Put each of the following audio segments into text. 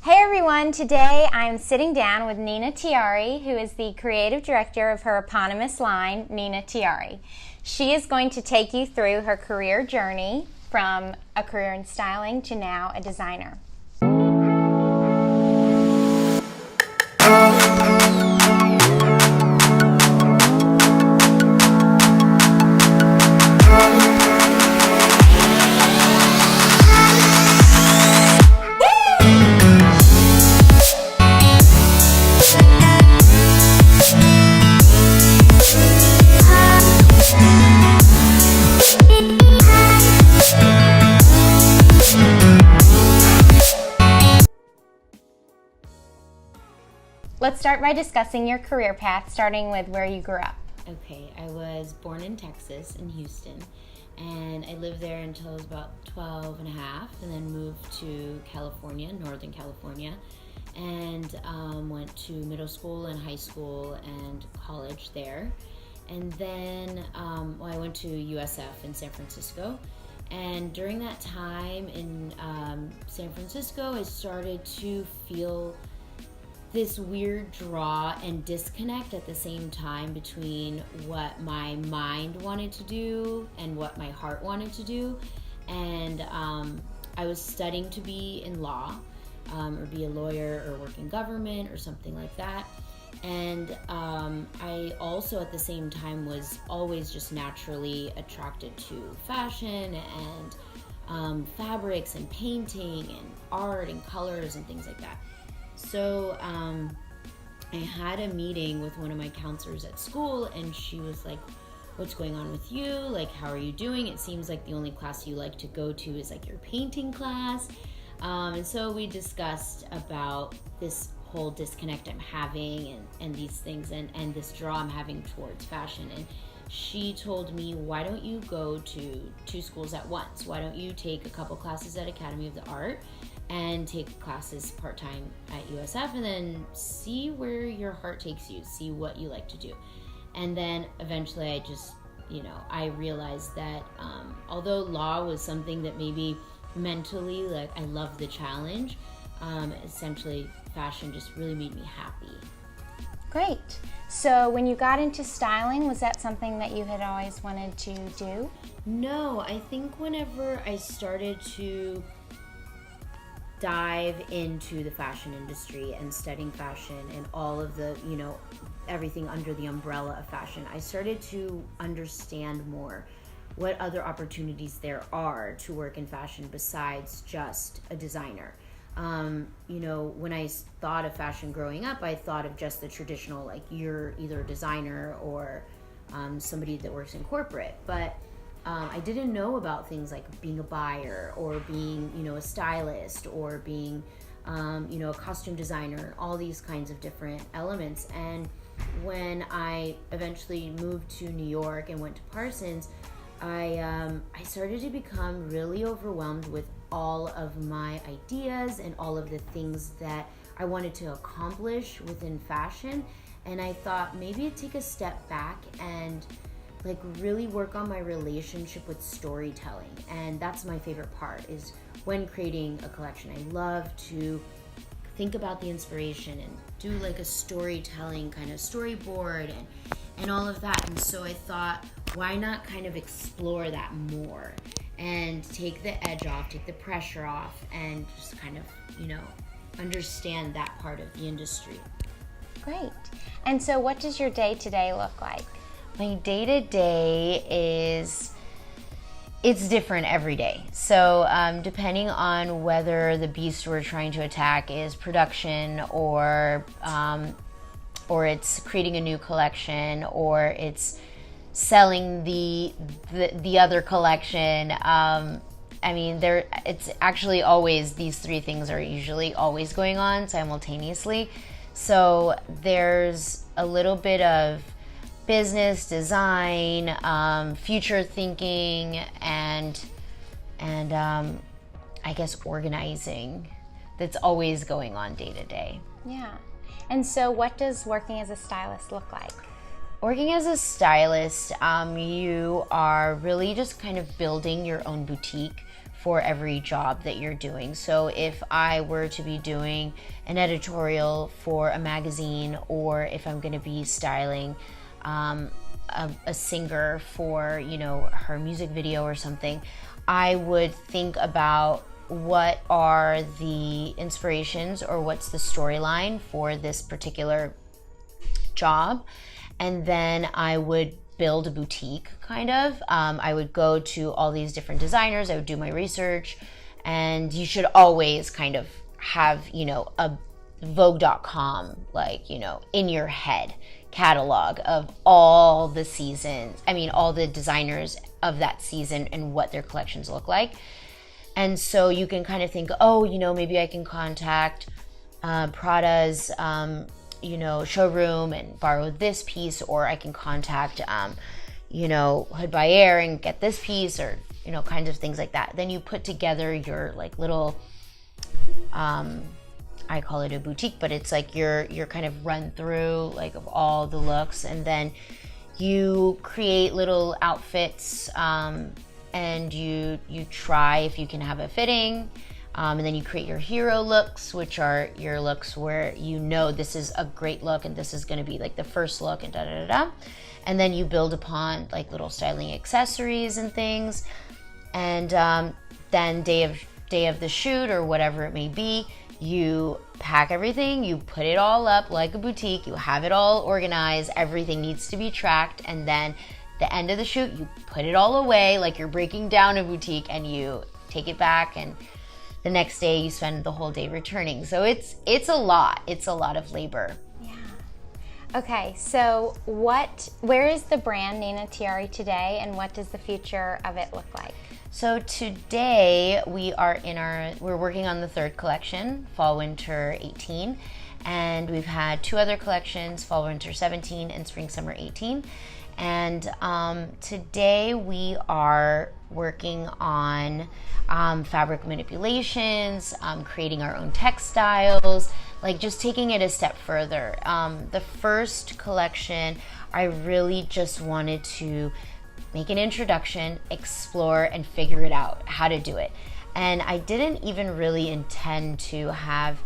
Hey everyone, today I'm sitting down with Nina Tiari, who is the creative director of her eponymous line, Nina Tiari. She is going to take you through her career journey from a career in styling to now a designer. Let's start by discussing your career path, starting with where you grew up. Okay, I was born in Texas, in Houston, and I lived there until I was about 12 and a half, and then moved to California, Northern California, and went to middle school and high school and college there. And then I went to USF in San Francisco, and during that time in San Francisco, I started to feel this weird draw and disconnect at the same time between what my mind wanted to do and what my heart wanted to do. And I was studying to be in law or be a lawyer or work in government or something like that. And I also at the same time was always just naturally attracted to fashion and fabrics and painting and art and colors and things like that. So I had a meeting with one of my counselors at school, and she was like, what's going on with you? Like, how are you doing? It seems like the only class you like to go to is like your painting class. And so we discussed about this whole disconnect I'm having and these things and this draw I'm having towards fashion. And she told me, why don't you go to two schools at once? Why don't you take a couple classes at Academy of the Art and take classes part-time at USF, and then see where your heart takes you, see what you like to do. And then eventually I just, I realized that although law was something that maybe mentally, like I loved the challenge, essentially fashion just really made me happy. Great. So when you got into styling, was that something that you had always wanted to do? No, I think whenever I started to dive into the fashion industry and studying fashion and all of the, everything under the umbrella of fashion, I started to understand more what other opportunities there are to work in fashion besides just a designer. When I thought of fashion growing up, I thought of just the traditional, like you're either a designer or somebody that works in corporate, but I didn't know about things like being a buyer or being, a stylist or being, a costume designer, and all these kinds of different elements. And when I eventually moved to New York and went to Parsons, I started to become really overwhelmed with all of my ideas and all of the things that I wanted to accomplish within fashion. And I thought maybe I'd take a step back and really work on my relationship with storytelling. And that's my favorite part, is when creating a collection. I love to think about the inspiration and do a storytelling kind of storyboard and all of that. And so I thought, why not kind of explore that more and take the edge off, take the pressure off, and just kind of, understand that part of the industry. Great. And so what does your day-to-day look like? My day-to-day it's different every day. So depending on whether the beast we're trying to attack is production or it's creating a new collection or it's selling the other collection. It's actually always, these three things are usually always going on simultaneously. So there's a little bit of business, design, future thinking, and I guess organizing that's always going on day to day. Yeah. And so what does working as a stylist look like? Working as a stylist, you are really just kind of building your own boutique for every job that you're doing. So if I were to be doing an editorial for a magazine, or if I'm going to be styling a singer for, you know, her music video or something, I would think about what are the inspirations or what's the storyline for this particular job, and then I would build a boutique, kind of. I would go to all these different designers, I would do my research, and you should always kind of have, you know, a Vogue.com, like, you know, in your head catalog of all the seasons, all the designers of that season and what their collections look like. And so you can kind of think, oh, you know, maybe I can contact Prada's, you know, showroom and borrow this piece, or I can contact, you know, Hood by Air and get this piece, or, you know, kinds of things like that. Then you put together your like little, I call it a boutique, but it's like your kind of run through like of all the looks, and then you create little outfits, and you try if you can have a fitting, and then you create your hero looks, which are your looks where you know this is a great look and this is going to be like the first look, and and then you build upon like little styling accessories and things, and then day of the shoot or whatever it may be, you pack everything, you put it all up like a boutique, you have it all organized, everything needs to be tracked, and then the end of the shoot, you put it all away like you're breaking down a boutique, and you take it back, and the next day you spend the whole day returning. So it's a lot of labor. Yeah. Okay, so where is the brand Nina Tiari today, and what does the future of it look like? So today we're working on the third collection, Fall Winter 18, and we've had 2 other collections, Fall Winter 17 and Spring Summer 18. And today we are working on fabric manipulations, creating our own textiles, like just taking it a step further. The first collection, I really just wanted to make an introduction, explore, and figure it out, how to do it. And I didn't even really intend to have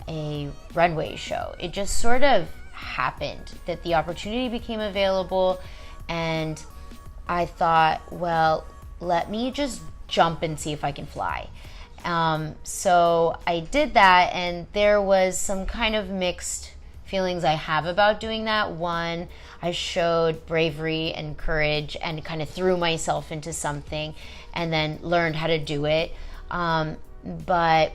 a runway show. It just sort of happened that the opportunity became available, and I thought, well, let me just jump and see if I can fly. So I did that, and there was some kind of mixed feelings I have about doing that. One, I showed bravery and courage and kind of threw myself into something and then learned how to do it. But,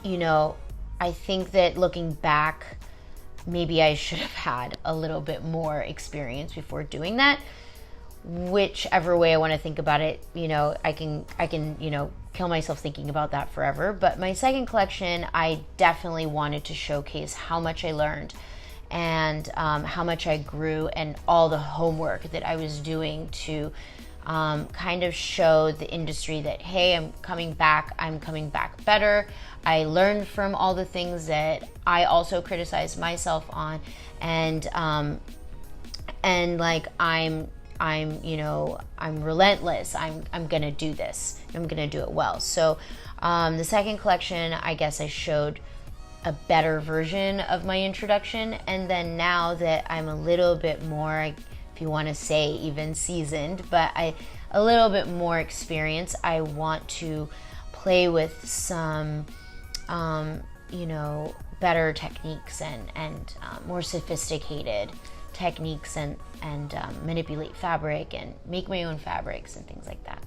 you know, I think that looking back, maybe I should have had a little bit more experience before doing that. Whichever way I want to think about it, you know, I can, you know, kill myself thinking about that forever. But my second collection, I definitely wanted to showcase how much I learned and how much I grew, and all the homework that I was doing to kind of show the industry that, hey, I'm coming back better. I learned from all the things that I also criticized myself on, and like I'm relentless. I'm gonna do this. I'm gonna do it well. So the second collection, I guess I showed a better version of my introduction, and then now that I'm a little bit more, if you want to say even seasoned, but a little bit more experience, I want to play with some better techniques and more sophisticated techniques, and manipulate fabric and make my own fabrics and things like that.